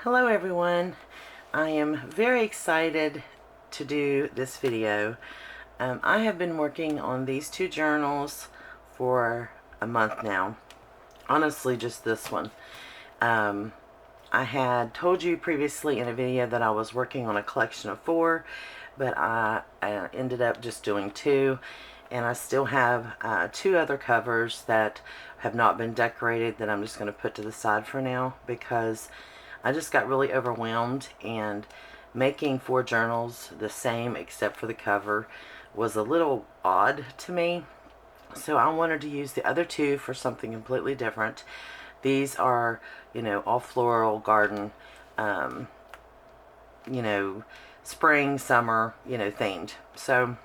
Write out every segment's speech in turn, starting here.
Hello everyone. I am very excited to do this video. I have been working on these two journals for a month now. Honestly, just this one. I had told you previously in a video that I was working on a collection of 4, but I ended up just doing 2, and I still have 2 other covers that have not been decorated that I'm just going to put to the side for now, because I just got really overwhelmed, and making 4 journals the same except for the cover was a little odd to me. So I wanted to use the other 2 for something completely different. These are, all floral garden, spring, summer, themed. So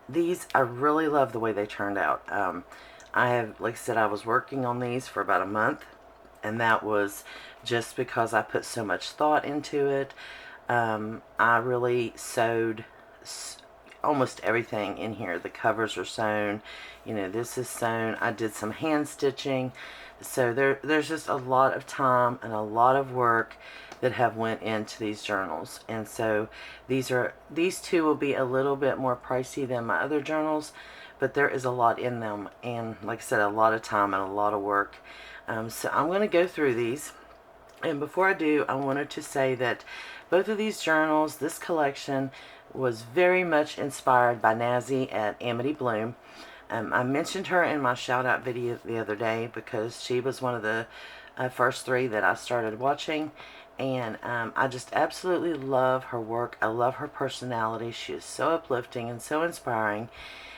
these, I really love the way they turned out. I have, like I said, I was working on these for about a month, and that was just because I put so much thought into it. I really sewed almost everything in here. The covers are sewn, this is sewn. I did some hand stitching. So there's just a lot of time and a lot of work that have went into these journals. And so these 2 will be a little bit more pricey than my other journals, but there is a lot in them, and like I said, a lot of time and a lot of work. So I'm going to go through these, and before I do, I wanted to say that both of these journals, this collection, was very much inspired by Nazi at Amity Bloom. I mentioned her in my shout out video the other day because she was one of the first 3 that I started watching, and I just absolutely love her work. I love her personality. She is so uplifting and so inspiring.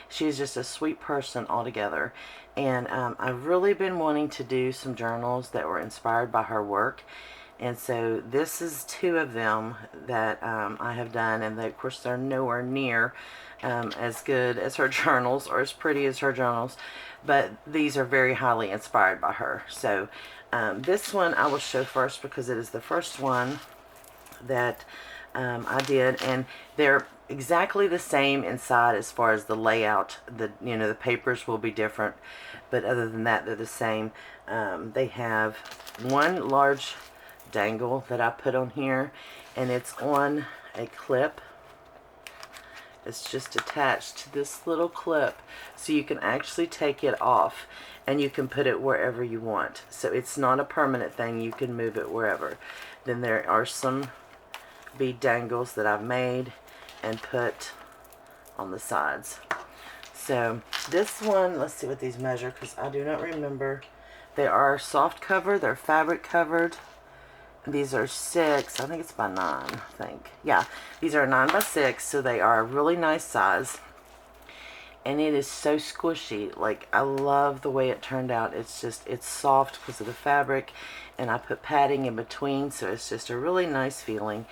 She's just a sweet person altogether, and I've really been wanting to do some journals that were inspired by her work. And so this is 2 of them that I have done, and of course they're nowhere near as good as her journals or as pretty as her journals, but these are very highly inspired by her. So this one I will show first because it is the first one that I did, and they're exactly the same inside as far as the layout. The papers will be different, but other than that, they're the same. They have one large dangle that I put on here, and it's on a clip. It's just attached to this little clip, so you can actually take it off and you can put it wherever you want. So it's not a permanent thing. You can move it wherever. Then there are some bead dangles that I've made and put on the sides. So this one, let's see what these measure, because I do not remember. They are soft cover. They're fabric covered. These are 6, I think it's by 9, I think. Yeah, these are 9 by 6, so they are a really nice size. And it is so squishy. Like, I love the way it turned out. It's soft because of the fabric, and I put padding in between, so it's just a really nice feeling.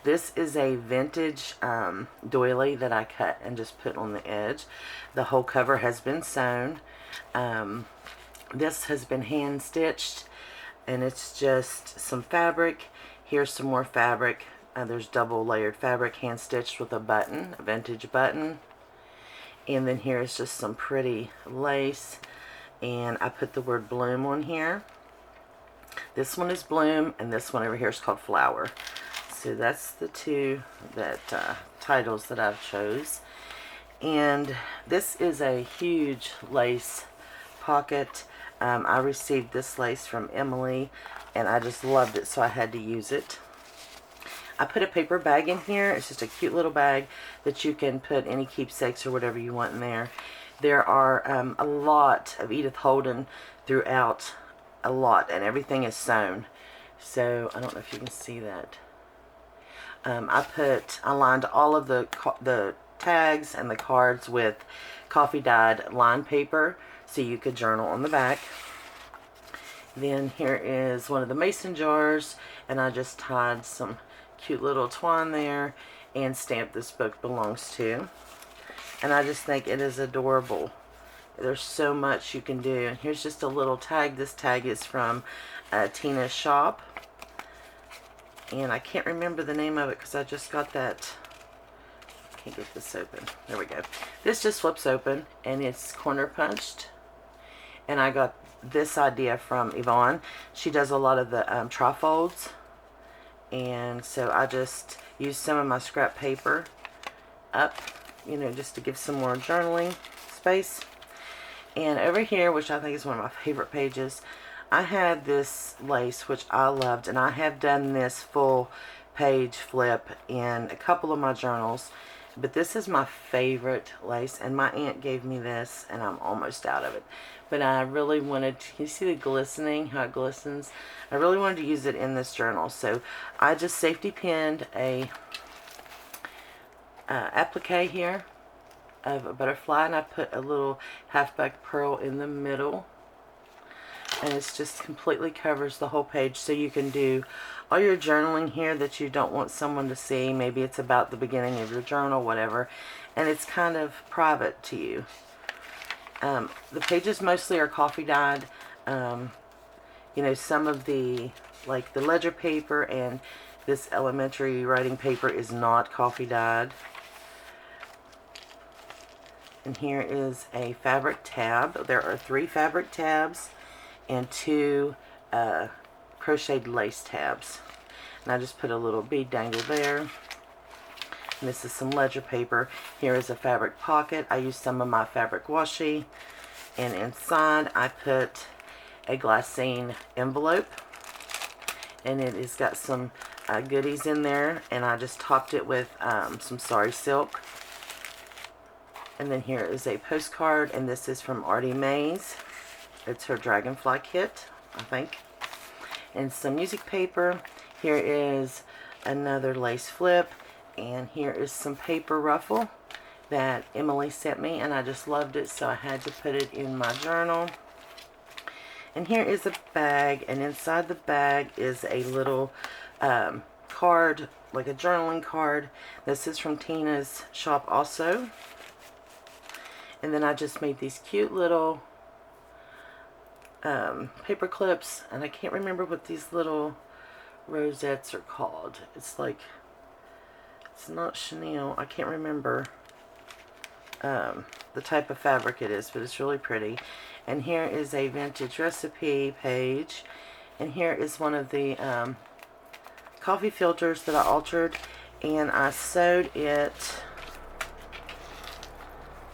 This is a vintage doily that I cut and just put on the edge. The whole cover has been sewn. This has been hand stitched, and it's just some fabric. Here's some more fabric. There's double layered fabric hand stitched with a button, a vintage button. And then here's just some pretty lace, and I put the word bloom on here. This one is bloom, and this one over here is called flower. So that's the 2 titles that I've chose. And this is a huge lace pocket. I received this lace from Emily, and I just loved it, so I had to use it. I put a paper bag in here. It's just a cute little bag that you can put any keepsakes or whatever you want in there. There are a lot of Edith Holden throughout, a lot, and everything is sewn. So I don't know if you can see that. I lined all of the tags and the cards with coffee dyed lined paper, so you could journal on the back. Then here is one of the mason jars, and I just tied some cute little twine there and stamped "This book belongs to." And I just think it is adorable. There's so much you can do. And here's just a little tag. This tag is from Tina's shop, and I can't remember the name of it because I just got that. Can't get this open. There we go. This just flips open, and it's corner punched. And I got this idea from Yvonne. She does a lot of the trifolds, And so I just used some of my scrap paper up, you know, just to give some more journaling space. And over here, which I think is one of my favorite pages, I had this lace which I loved, and I have done this full page flip in a couple of my journals, but this is my favorite lace, and my aunt gave me this and I'm almost out of it. But I really wanted to, you see the glistening, how it glistens? I really wanted to use it in this journal, so I just safety pinned a applique here of a butterfly, and I put a little half-back pearl in the middle, and it's just completely covers the whole page, so you can do all your journaling here that you don't want someone to see. Maybe it's about the beginning of your journal, whatever, and it's kind of private to you. The pages mostly are coffee dyed. You know, some of the, like the ledger paper and this elementary writing paper is not coffee dyed. And here is a fabric tab. There are 3 fabric tabs and 2 crocheted lace tabs. And I just put a little bead dangle there. And this is some ledger paper. Here is a fabric pocket. I used some of my fabric washi. And inside I put a glassine envelope. And it has got some goodies in there. And I just topped it with some sari silk. And then here is a postcard, and this is from Artie Mays. It's her Dragonfly kit, I think. And some music paper. Here is another lace flip, and here is some paper ruffle that Emily sent me, and I just loved it, so I had to put it in my journal. And here is a bag, and inside the bag is a little card, like a journaling card. This is from Tina's shop also. And then I just made these cute little paper clips, and I can't remember what these little rosettes are called. It's like, it's not chenille. I can't remember the type of fabric it is, but it's really pretty. And here is a vintage recipe page, and here is one of the coffee filters that I altered, and I sewed it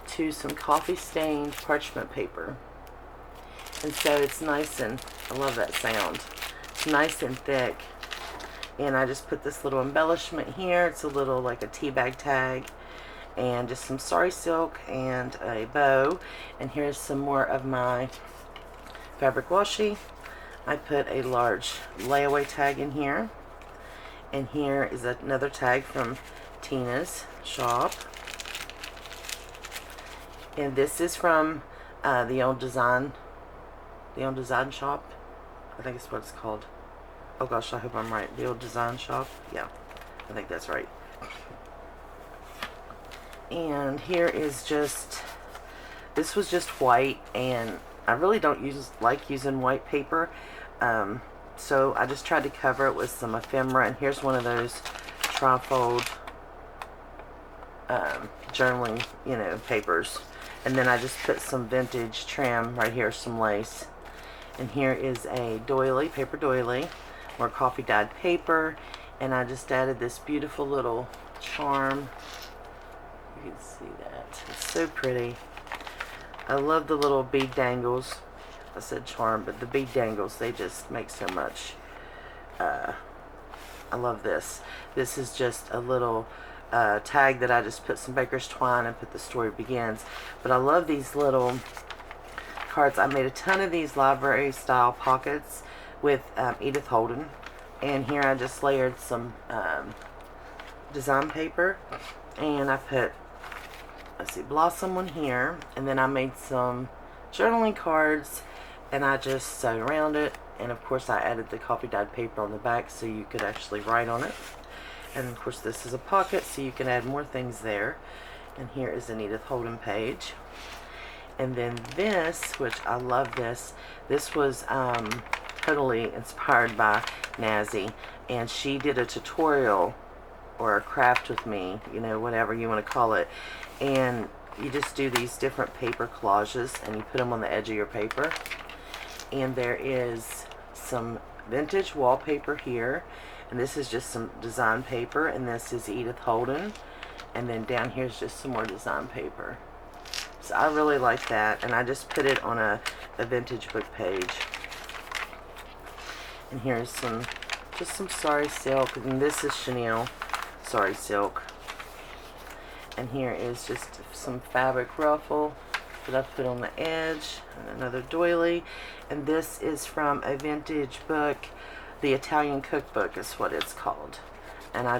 to some coffee stained parchment paper. And so it's nice, and I love that sound. It's nice and thick. And I just put this little embellishment here. It's a little like a tea bag tag, and just some sari silk and a bow. And here's some more of my fabric washi. I put a large layaway tag in here. And here is another tag from Tina's shop. And this is from the old design shop. I think it's what it's called. Oh gosh, I hope I'm right. The old design shop. Yeah, I think that's right. And here is just, this was just white, and I really don't like using white paper. So I just tried to cover it with some ephemera. And here's one of those trifold journaling, you know, papers. And then I just put some vintage trim right here, some lace. And here is a doily, paper doily, more coffee dyed paper. And I just added this beautiful little charm. You can see that. It's so pretty. I love the little bead dangles. I said charm, but the bead dangles, they just make so much. I love this. This is just a little tag that I just put some baker's twine and put the story begins. But I love these little cards. I made a ton of these library style pockets with Edith Holden, and here I just layered some design paper, and I put, let's see, blossom one here, and then I made some journaling cards, and I just sewed around it. And of course I added the coffee dyed paper on the back so you could actually write on it. And of course this is a pocket, so you can add more things there. And here is an Edith Holden page. And then this, which I love this. This was totally inspired by Nazi. And she did a tutorial or a craft with me, you know, whatever you want to call it. And you just do these different paper collages and you put them on the edge of your paper. And there is some vintage wallpaper here, and this is just some design paper, and this is Edith Holden, and then down here is just some more design paper. So I really like that, and I just put it on a vintage book page. And here's just some sari silk, and this is Chanel sari silk. And here is just some fabric ruffle that I put on the edge, and another doily. And this is from a vintage book, the Italian Cookbook is what it's called. And I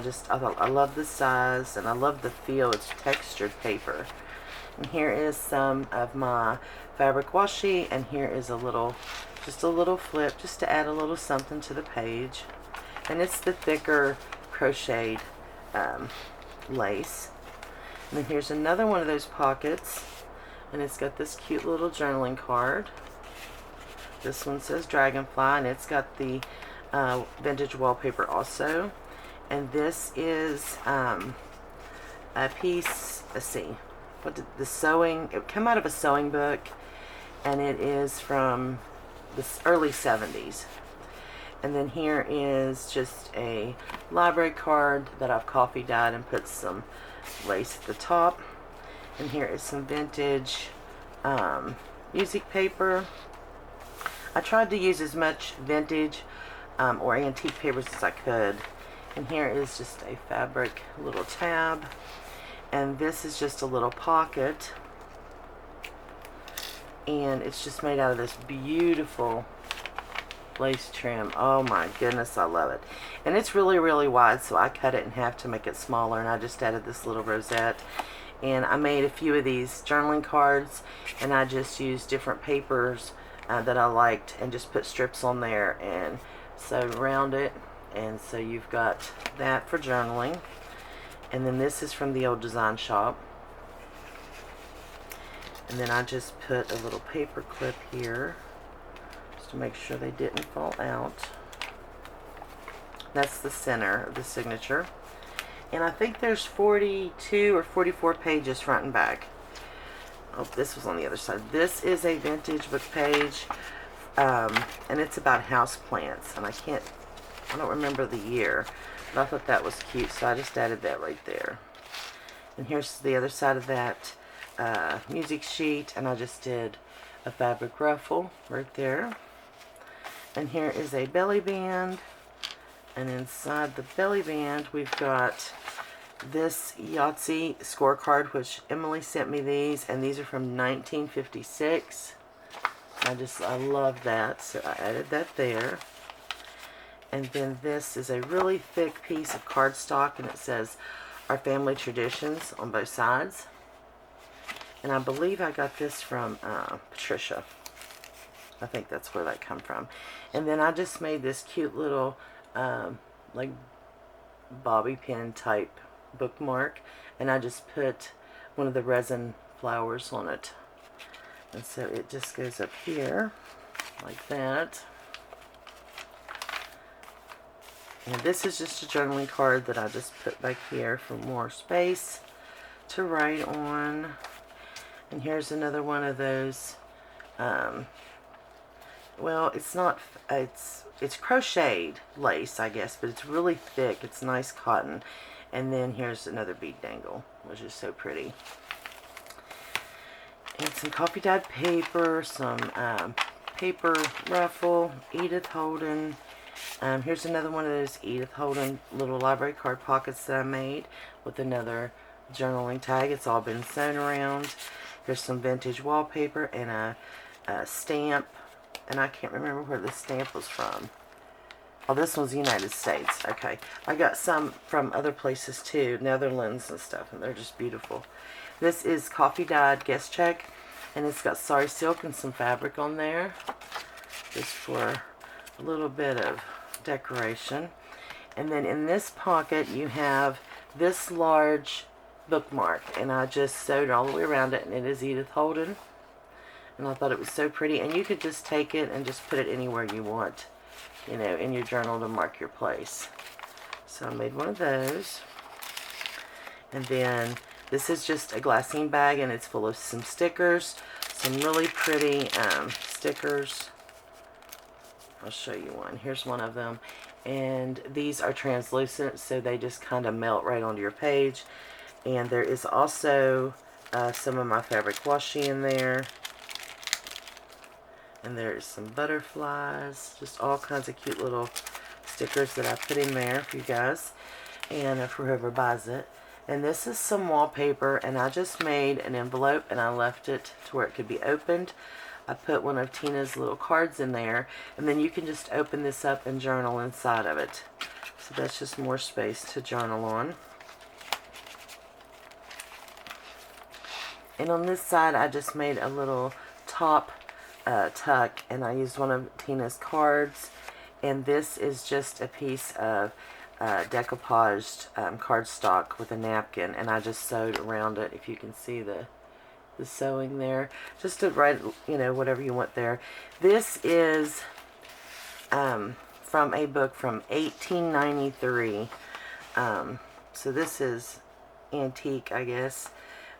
love the size, and I love the feel. It's textured paper. And here is some of my fabric washi, and here is just a little flip, just to add a little something to the page. And it's the thicker crocheted lace. And then here's another one of those pockets, and it's got this cute little journaling card. This one says Dragonfly, and it's got the vintage wallpaper also. And this is a piece, let's see, the sewing, it came out of a sewing book, and it is from the early 70s. And then here is just a library card that I've coffee dyed and put some lace at the top. And here is some vintage music paper. I tried to use as much vintage or antique papers as I could. And here is just a fabric little tab. And this is just a little pocket. And it's just made out of this beautiful lace trim. Oh my goodness, I love it. And it's really, really wide, so I cut it in half to make it smaller, and I just added this little rosette. And I made a few of these journaling cards, and I just used different papers that I liked and just put strips on there and sewed around it. And so you've got that for journaling. And then this is from the old design shop. And then I just put a little paper clip here just to make sure they didn't fall out. That's the center of the signature. And I think there's 42 or 44 pages front and back. Oh, this was on the other side. This is a vintage book page, and it's about house plants. And I don't remember the year, but I thought that was cute, so I just added that right there. And here's the other side of that music sheet, and I just did a fabric ruffle right there. And here is a belly band, and inside the belly band we've got this Yahtzee scorecard, which Emily sent me these, and these are from 1956. I love that, so I added that there. And then this is a really thick piece of cardstock, and it says Our Family Traditions on both sides. And I believe I got this from Patricia. I think that's where that come from. And then I just made this cute little like bobby pin type bookmark, and I just put one of the resin flowers on it. And so it just goes up here like that. And this is just a journaling card that I just put back here for more space to write on. And here's another one of those, well, it's not, it's crocheted lace, I guess, but it's really thick. It's nice cotton. And then here's another bead dangle, which is so pretty. And some coffee dyed paper, some paper ruffle, Edith Holden. Here's another one of those Edith Holden little library card pockets that I made with another journaling tag. It's all been sewn around. Here's some vintage wallpaper and a stamp. And I can't remember where the stamp was from. Oh, this one's the United States. Okay. I got some from other places too, Netherlands and stuff, and they're just beautiful. This is coffee dyed guest check, and it's got sari silk and some fabric on there, just for a little bit of decoration. And then in this pocket you have this large bookmark, and I just sewed all the way around it, and it is Edith Holden. And I thought it was so pretty, and you could just take it and just put it anywhere you want, you know, in your journal to mark your place. So I made one of those. And then this is just a glassine bag, and it's full of some stickers, some really pretty stickers. I'll show you one. Here's one of them. And these are translucent, so they just kind of melt right onto your page. And there is also some of my fabric washi in there. And there's some butterflies, just all kinds of cute little stickers that I put in there for you guys and for whoever buys it. And this is some wallpaper, and I just made an envelope and I left it to where it could be opened. I put one of Tina's little cards in there, and then you can just open this up and journal inside of it. So that's just more space to journal on. And on this side, I just made a little top tuck, and I used one of Tina's cards, and this is just a piece of decoupaged cardstock with a napkin, and I just sewed around it. If you can see the sewing there, just to write, you know, whatever you want there. This is from a book from 1893. So this is antique, I guess,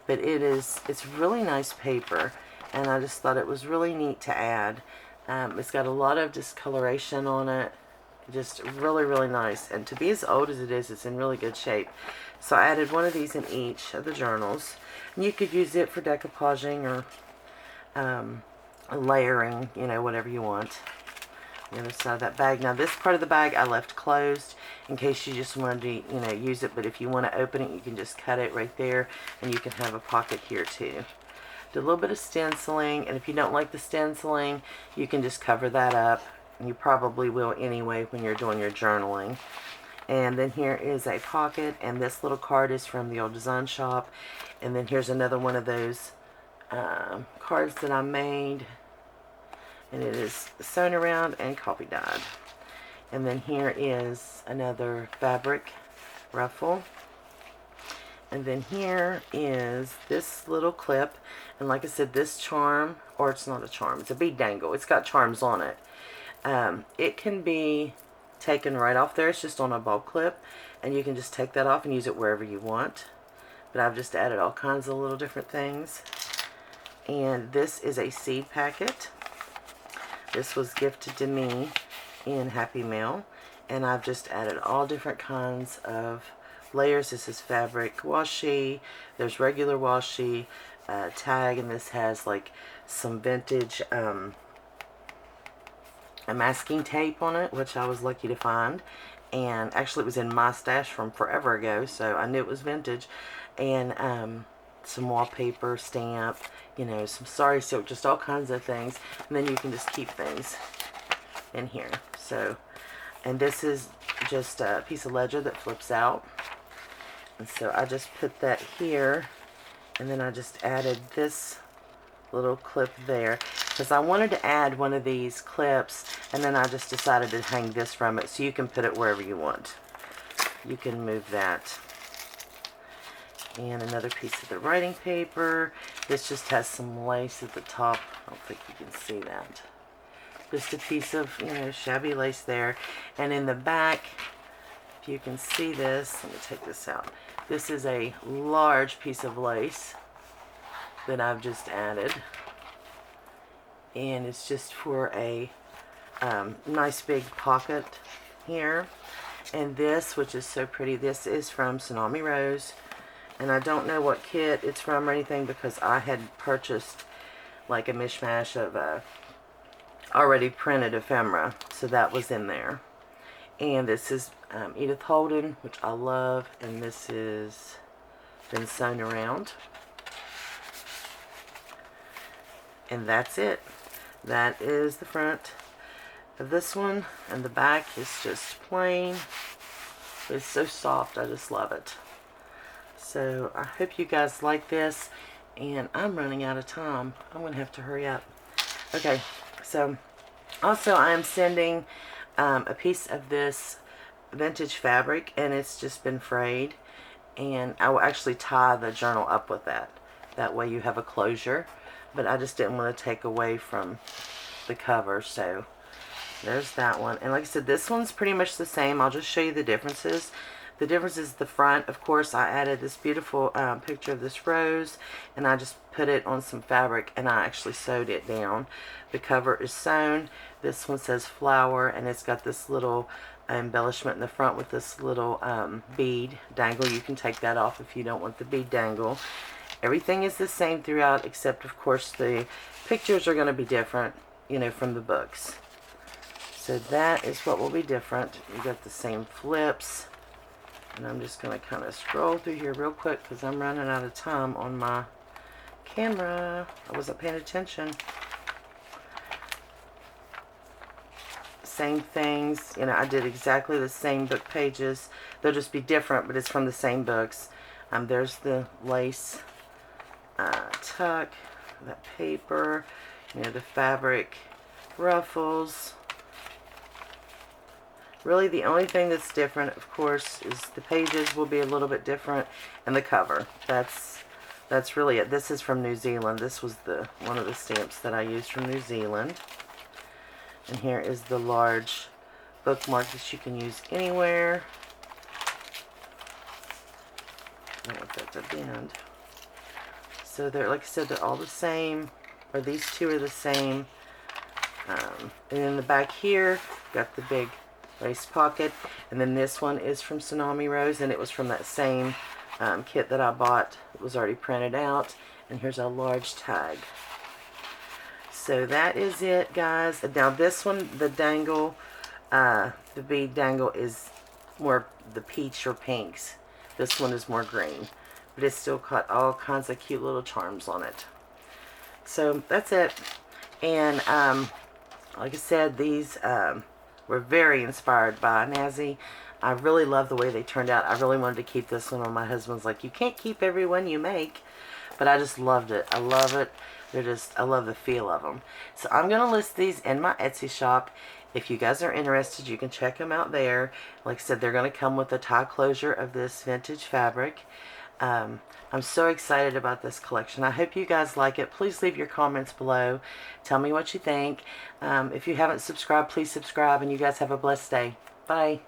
but it's really nice paper, and I just thought it was really neat to add. It's got a lot of discoloration on it, just really, really nice. And to be as old as it is, it's in really good shape. So I added one of these in each of the journals. And you could use it for decoupaging or layering, you know, whatever you want. The other side of that bag. Now this part of the bag I left closed in case you just wanted to, you know, use it. But if you want to open it, you can just cut it right there, and you can have a pocket here too. Did a little bit of stenciling, and if you don't like the stenciling, you can just cover that up. You probably will anyway when you're doing your journaling. And then here is a pocket, and this little card is from the old design shop. And then here's another one of those cards that I made, and it is sewn around and copy dyed. And then here is another fabric ruffle. And then here is this little clip, and like I said, this charm, or it's not a charm, it's a bead dangle. It's got charms on it. It can be taken right off there. It's just on a bowl clip, and you can just take that off and use it wherever you want. But I've just added all kinds of little different things. And this is a seed packet. This was gifted to me in Happy Mail, and I've just added all different kinds of layers. This is fabric washi, there's regular washi, tag, and this has like some vintage a masking tape on it, which I was lucky to find. And actually it was in my stash from forever ago, so I knew it was vintage. And some wallpaper, stamp, you know, some sari silk, just all kinds of things. And then you can just keep things in here. So, and this is just a piece of ledger that flips out. And so I just put that here, and then I just added this little clip there because I wanted to add one of these clips, and then I just decided to hang this from it, so you can put it wherever you want. You can move that. And another piece of the writing paper. This just has some lace at the top. I don't think you can see that. Just a piece of, you know, shabby lace there. And in the back, if you can see this, let me take this out. This is a large piece of lace that I've just added. And it's just for a nice big pocket here. And this, which is so pretty, this is from Tsunami Rose. And I don't know what kit it's from or anything, because I had purchased like a mishmash of already printed ephemera. So that was in there. And this is Edith Holden, which I love. And this is been sewn around. And that's it. That is the front of this one. And the back is just plain. It's so soft. I just love it. So I hope you guys like this, and I'm running out of time. I'm going to have to hurry up. Okay, so also I am sending a piece of this vintage fabric, and it's just been frayed, and I will actually tie the journal up with that. That way you have a closure, but I just didn't want to take away from the cover, so there's that one. And like I said, this one's pretty much the same. I'll just show you the differences. The difference is the front. Of course, I added this beautiful picture of this rose, and I just put it on some fabric, and I actually sewed it down. The cover is sewn. This one says flower, and it's got this little embellishment in the front with this little bead dangle. You can take that off if you don't want the bead dangle. Everything is the same throughout, except of course the pictures are going to be different, you know, from the books. So that is what will be different. You got the same flips. And I'm just going to kind of scroll through here real quick because I'm running out of time on my camera. I wasn't paying attention. Same things. You know, I did exactly the same book pages. They'll just be different, but it's from the same books. There's the lace tuck, that paper, you know, the fabric ruffles. Really the only thing that's different, of course, is the pages will be a little bit different, and the cover. That's really it. This is from New Zealand. This was one of the stamps that I used from New Zealand. And here is the large bookmark that you can use anywhere. I don't know if that's a bend. So they're, like I said, they're all the same, or these two are the same. And in the back here, got the big lace pocket, and then this one is from Tsunami Rose, and it was from that same kit that I bought. It was already printed out, and here's a large tag. So that is it, guys. Now this one, the dangle, the bead dangle is more the peach or pinks. This one is more green, but it's still got all kinds of cute little charms on it. So that's it. And like I said, these were very inspired by Nazi. I really love the way they turned out. I really wanted to keep this one on. My husband's like, you can't keep every one you make. But I just loved it. I love it. I love the feel of them. So I'm going to list these in my Etsy shop. If you guys are interested, you can check them out there. Like I said, they're going to come with a tie closure of this vintage fabric. I'm so excited about this collection. I hope you guys like it. Please leave your comments below. Tell me what you think. If you haven't subscribed, please subscribe, and you guys have a blessed day. Bye.